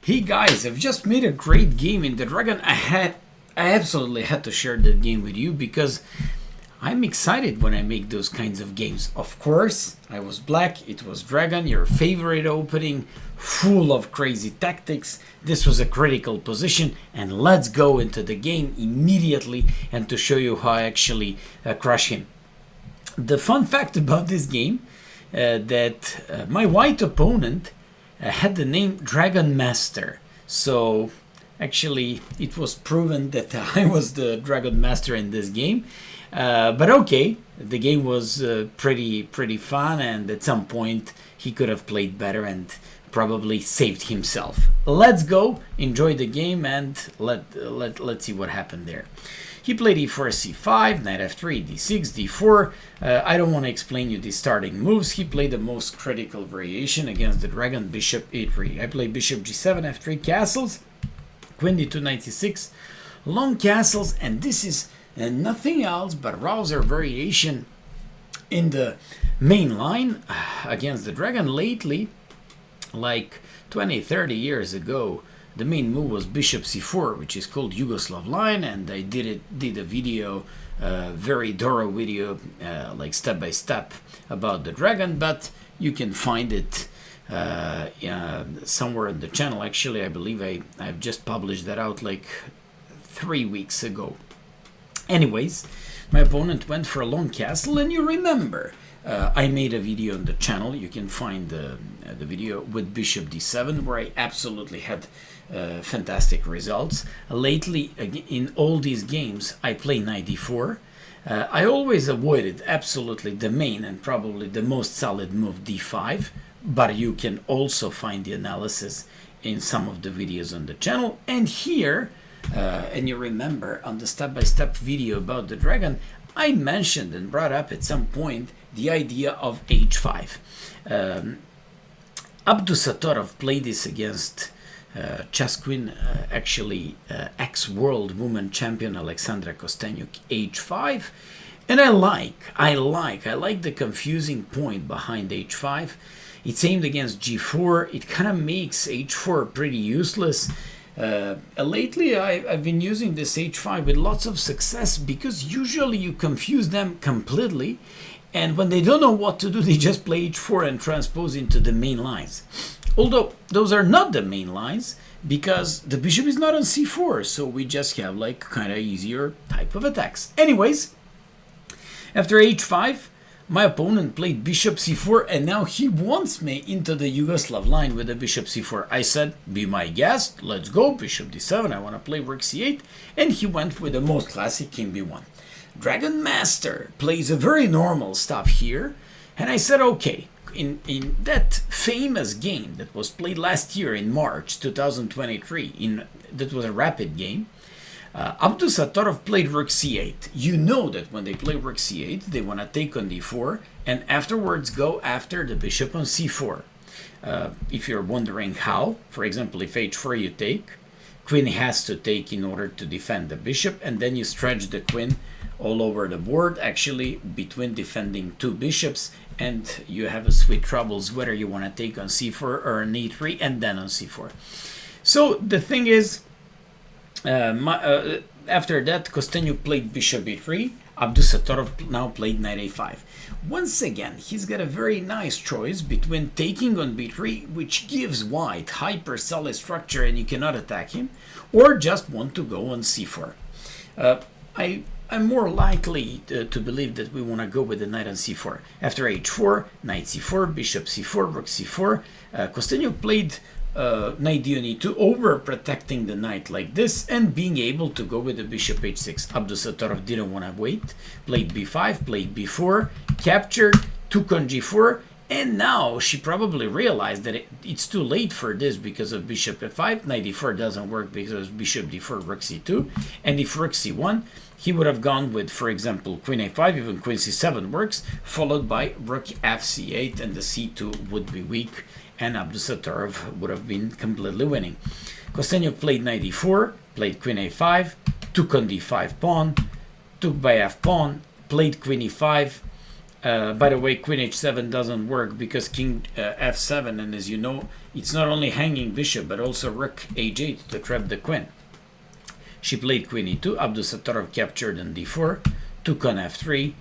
Hey guys, I've just made a great game in the Dragon. I absolutely had to share that game with you because I'm excited when I make those kinds of games. Of course, I was black, it was Dragon, your favorite opening, full of crazy tactics. This was a critical position, and let's go into the game immediately and to show you how I actually crush him. The fun fact about this game that my white opponent had the name Dragon Master. So actually it was proven that I was the Dragon Master in this game. But okay, the game was pretty fun, and at some point he could have played better and probably saved himself. Let's go, enjoy the game, and let's see what happened there. He played e4, c5, knight f3, d6, d4. I don't want to explain you the starting moves. He played the most critical variation against the Dragon, bishop e3. I played bishop g7, f3 castles, queen d2, knight c6, long castles, and this is nothing else but Rouser variation in the main line against the Dragon. Lately, like 20-30 years ago, the main move was bishop c4, which is called Yugoslav line, and I did a video, very thorough video, like step by step about the Dragon, but you can find it somewhere in the channel. Actually, I believe I've just published that out like 3 weeks ago. Anyways, my opponent went for a long castle, and you remember I made a video on the channel. You can find the video with bishop d7, where I absolutely had fantastic results. Lately, in all these games, I play knight d4. I always avoided absolutely the main and probably the most solid move d5, but you can also find the analysis in some of the videos on the channel. And here, and you remember on the step-by-step video about the Dragon, I mentioned and brought up at some point the idea of h5. Abdusattorov played this against chess queen, actually ex-world woman champion Alexandra Kostenyuk, h5, and I like the confusing point behind h5. It's aimed against g4. It kind of makes h4 pretty useless. Lately I've been using this h5 with lots of success, because usually you confuse them completely, and when they don't know what to do, they just play h4 and transpose into the main lines. Although those are not the main lines, because the bishop is not on c4, so we just have like kind of easier type of attacks. Anyways, after h5, my opponent played bishop c4, and now he wants me into the Yugoslav line with the bishop c4. I said, be my guest, let's go, bishop d7, I want to play rook c8, and he went with the most classic king b1. Dragon Master plays a very normal stuff here, and I said, okay, in that famous game that was played last year in March 2023, that was a rapid game, Abdusattorov played rook c8. You know that when they play rook c8, they want to take on d4, and afterwards go after the bishop on c4. If you're wondering how, for example, if h4 you take, queen has to take in order to defend the bishop, and then you stretch the queen all over the board, actually between defending two bishops, and you have a sweet troubles whether you want to take on c4 or on e3 and then on c4. So the thing is, after that, Kostenyuk played bishop e3. Abdusattorov now played knight a5. Once again, he's got a very nice choice between taking on b3, which gives white hyper solid structure and you cannot attack him, or just want to go on c4. I'm more likely to believe that we want to go with the knight on c4. After h4, knight c4, bishop c4, rook c4. Kostenyuk played knight d on e2, over protecting the knight like this and being able to go with the bishop h6. Abdusattorov didn't want to wait, played b5, played b4, captured, took on g4, and now she probably realized that it's too late for this because of bishop f5. Knight d4 doesn't work because bishop d4, rook c2, and if rook c1, he would have gone with, for example, queen a5, even queen c7 works, followed by rook fc8, and the c2 would be weak, and Abdusattorov would have been completely winning. Kostenyuk played knight d4, played queen a5, took on d5 pawn, took by f pawn, played queen e5, By the way, queen h7 doesn't work because king f7, and as you know, it's not only hanging bishop but also rook h8 to trap the queen. She played queen e2, Abdusattorov captured on d4, took on f3,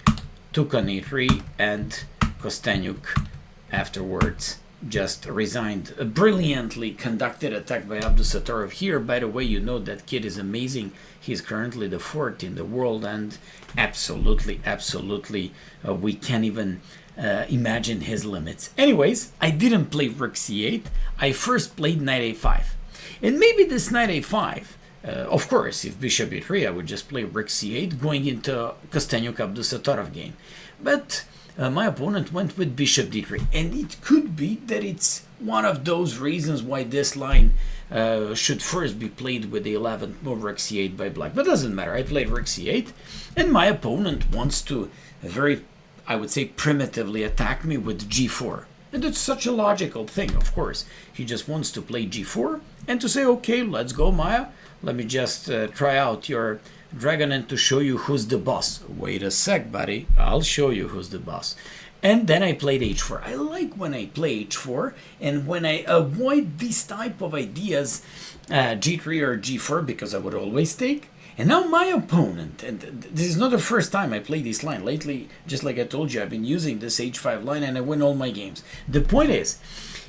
took on e3, and Kosteniuk afterwards just resigned. A brilliantly conducted attack by Abdusattorov here. By the way, you know that kid is amazing. He's currently the 4th in the world, and absolutely, we can't even imagine his limits. Anyways, I didn't play rook c8. I first played knight a5. And maybe this knight a5, of course, if bishop e3, I would just play rook c8 going into Kosteniuk-Abdusattorov game. But my opponent went with bishop d3, and it could be that it's one of those reasons why this line should first be played with the 11th move rook c8 by black. But doesn't matter, I played rook c8, and my opponent wants to very, I would say, primitively attack me with g4. And it's such a logical thing, of course. He just wants to play g4 and to say, okay, let's go, Maya. Let me just try out your dragon and to show you who's the boss. Wait a sec, buddy. I'll show you who's the boss. And then I played h4. I like when I play h4 and when I avoid these type of ideas, g3 or g4, because I would always take. And now my opponent, and this is not the first time I play this line. Lately, just like I told you, I've been using this h5 line and I win all my games. The point is,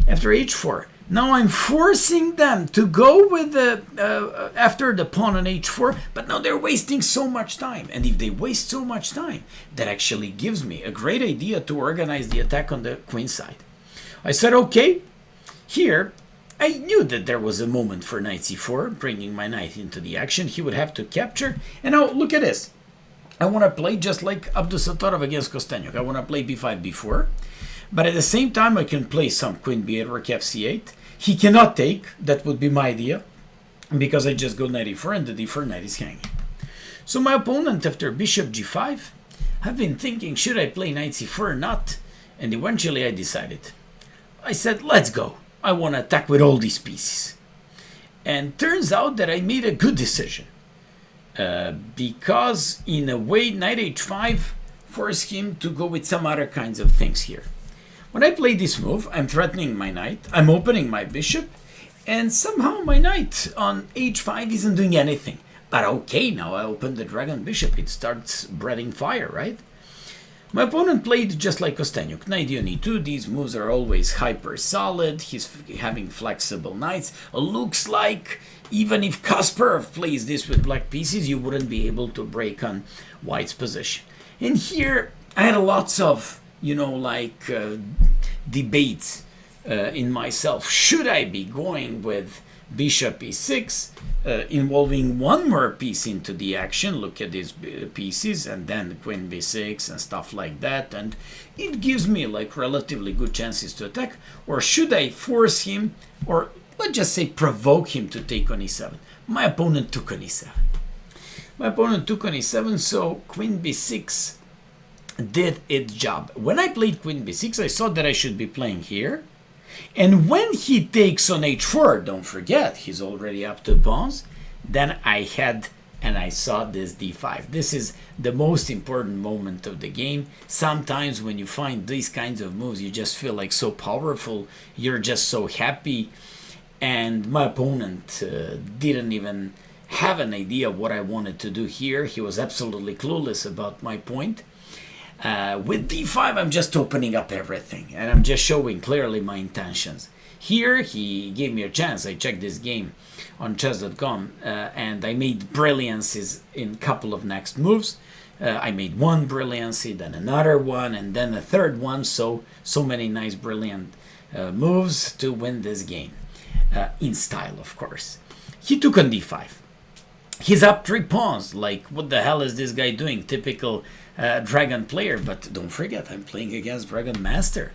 after h4, now I'm forcing them to go with the after the pawn on h4, but now they're wasting so much time. And if they waste so much time, that actually gives me a great idea to organize the attack on the queen side. I said, okay, here, I knew that there was a moment for knight c4, bringing my knight into the action. He would have to capture. And now, look at this. I want to play just like Abdusattorov against Kosteniuk. I want to play b5, b4. But at the same time, I can play some queen b8, rook fc8. He cannot take. That would be my idea. Because I just go knight e4 and the d4 knight is hanging. So my opponent, after bishop g5, I've been thinking, should I play knight c4 or not? And eventually I decided. I said, let's go. I want to attack with all these pieces. And turns out that I made a good decision. Because in a way, knight h5 forced him to go with some other kinds of things here. When I play this move, I'm threatening my knight, I'm opening my bishop, and somehow my knight on h5 isn't doing anything. But okay, now I open the dragon bishop, it starts breathing fire, right? My opponent played just like Kosteniuk, knight on e2. These moves are always hyper solid. He's having flexible knights. Looks like even if Kasparov plays this with black pieces, you wouldn't be able to break on white's position. And here I had lots of, you know, like debates in myself. Should I be going with bishop e6, involving one more piece into the action? Look at these pieces, and then queen b6 and stuff like that, and it gives me like relatively good chances to attack. Or should I force him, or let's just say provoke him to take on e7? My opponent took on e7. My opponent took on e7, so queen b6 did its job. When I played queen b6, I saw that I should be playing here. And when he takes on h4, don't forget, he's already up to pawns, then I had, and I saw this d5. This is the most important moment of the game. Sometimes when you find these kinds of moves, you just feel like so powerful, you're just so happy. And my opponent didn't even have an idea what I wanted to do here. He was absolutely clueless about my point. With d5, I'm just opening up everything, and I'm just showing clearly my intentions. Here, he gave me a chance. I checked this game on chess.com, and I made brilliances in a couple of next moves. I made one brilliancy, then another one, and then a third one. So many nice, brilliant moves to win this game. In style, of course. He took on d5. He's up 3 pawns. Like, what the hell is this guy doing? Typical dragon player. But don't forget, I'm playing against Dragon Master.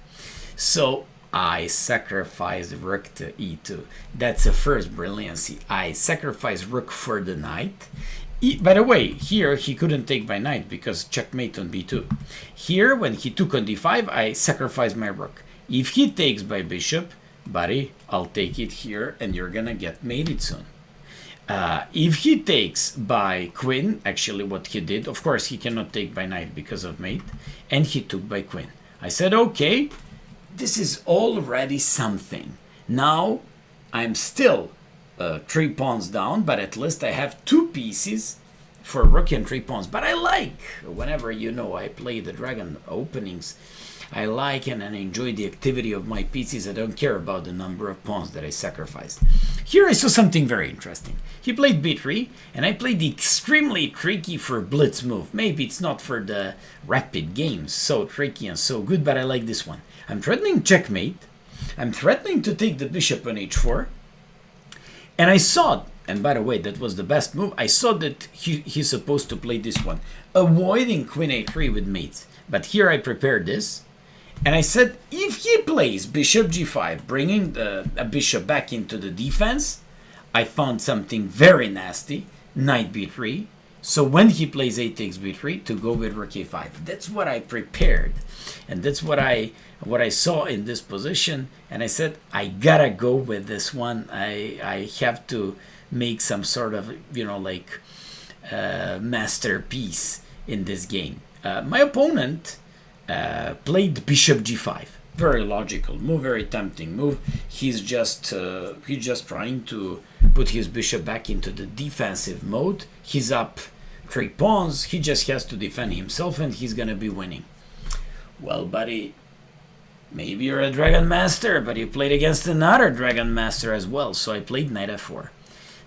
So I sacrifice rook to e2. That's the first brilliancy. I sacrifice rook for the knight. By the way, here he couldn't take my knight because checkmate on b2. Here, when he took on d5, I sacrifice my rook. If he takes by bishop, buddy, I'll take it here and you're gonna get mated soon. If he takes by queen, actually what he did, of course he cannot take by knight because of mate, and he took by queen. I said, okay, this is already something. Now I'm still 3 pawns down, but at least I have 2 pieces for rook and 3 pawns. But I like, whenever I play the dragon openings, I like and enjoy the activity of my pieces. I don't care about the number of pawns that I sacrificed. Here I saw something very interesting. He played b3, and I played the extremely tricky for blitz move. Maybe it's not for the rapid games so tricky and so good, but I like this one. I'm threatening checkmate. I'm threatening to take the bishop on h4. And I saw, and by the way, that was the best move, I saw that he's supposed to play this one, avoiding queen a3 with mates. But here I prepared this. And I said, if he plays bishop g5, bringing a bishop back into the defense, I found something very nasty, knight b3. So when he plays a takes b3, to go with rook a5. That's what I prepared. And that's what I saw in this position. And I said, I gotta go with this one. I have to make some sort of, masterpiece in this game. My opponent played bishop g5. Very logical move, very tempting move. He's just trying to put his bishop back into the defensive mode. He's up 3 pawns. He just has to defend himself, and he's gonna be winning. Well, buddy, maybe you're a dragon master, but you played against another dragon master as well. So I played knight f4.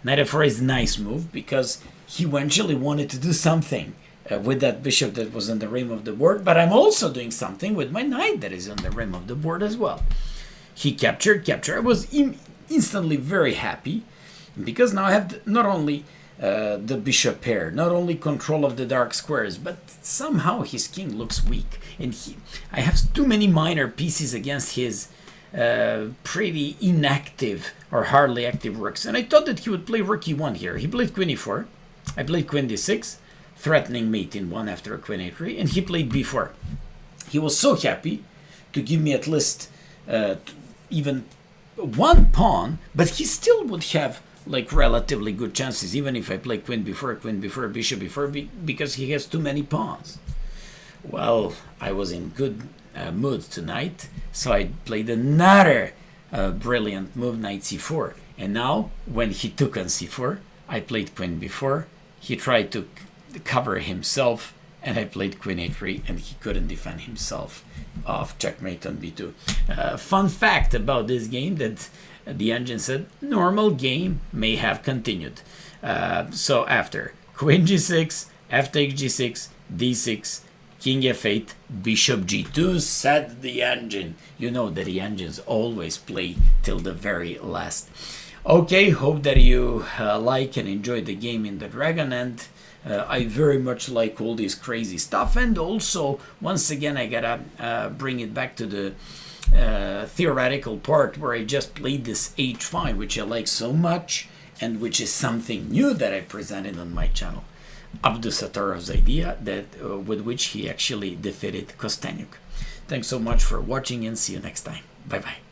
Knight f4 is a nice move because he eventually wanted to do something with that bishop that was on the rim of the board, but I'm also doing something with my knight that is on the rim of the board as well. He captured. I was instantly very happy because now I have not only the bishop pair, not only control of the dark squares, but somehow his king looks weak, and I have too many minor pieces against his pretty inactive or hardly active rooks. And I thought that he would play rook e1 here. He played queen e4. I played queen d6. Threatening mate in 1 after a queen a3, and he played b4. He was so happy to give me at least even 1 pawn, but he still would have relatively good chances, even if I play queen b4, bishop b4, because he has too many pawns. Well, I was in good mood tonight, so I played another brilliant move, knight c4. And now, when he took on c4, I played queen b4. He tried to cover himself, and I played queen a3, and he couldn't defend himself off checkmate on b2. Fun fact about this game that the engine said normal game may have continued. So after queen g6, f takes g6, d6, king f8, bishop g2, said the engine. You know that the engines always play till the very last. Okay, hope that you like and enjoy the game in the dragon, and I very much like all this crazy stuff. And also, once again, I gotta bring it back to the theoretical part where I just played this h5, which I like so much, and which is something new that I presented on my channel. Abdusatarov's idea that with which he actually defeated Kostenyuk. Thanks so much for watching, and see you next time. Bye bye.